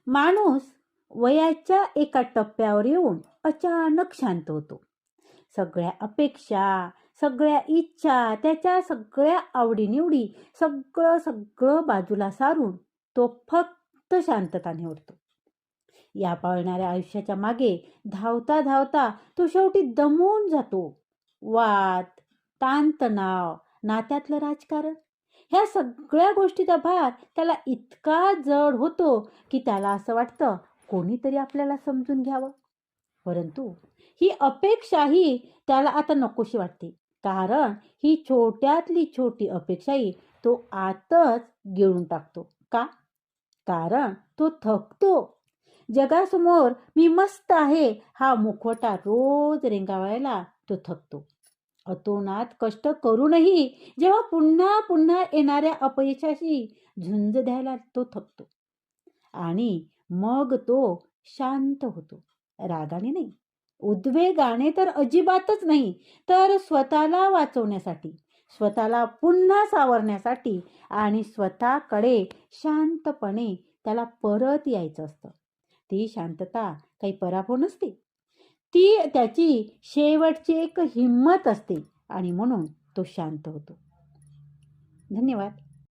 माणूस वयाच्या एका टप्प्यावर येऊन अचानक शांत होतो. सगळ्या अपेक्षा, सगळ्या इच्छा, त्याच्या सगळ्या आवडीनिवडी सगळं सगळं बाजूला सारून तो फक्त शांतता निवडतो. या पळणाऱ्या आयुष्याच्या मागे धावता धावता तो शेवटी दमून जातो. वाद, ताणतणाव, नात्यातलं राजकारण, ह्या सगळ्या गोष्टीचा भार त्याला इतका जड होतो की त्याला असं वाटतं कोणीतरी आपल्याला समजून घ्यावं. परंतु ही अपेक्षाही त्याला आता नकोशी वाटते. कारण ही छोट्यातली छोटी अपेक्षाही तो आतच गिळून टाकतो. का? कारण तो थकतो. जगासमोर मी मस्त आहे हा मुखवटा रोज रेंगावायला तो थकतो. अतोनात कष्ट करूनही जेव्हा पुन्हा पुन्हा येणाऱ्या अपयशाशी झुंज द्यायला तो थकतो. आणि मग तो शांत होतो. रागाने नाही, उद्वेगाने तर अजिबातच नाही, तर स्वतःला वाचवण्यासाठी, स्वतःला पुन्हा सावरण्यासाठी आणि स्वतःकडे शांतपणे त्याला परत यायचं असतं. ती शांतता काही पराभव नसते. ती त्याची शेवटची एक हिंमत असते आणि म्हणून तो शांत होतो. धन्यवाद.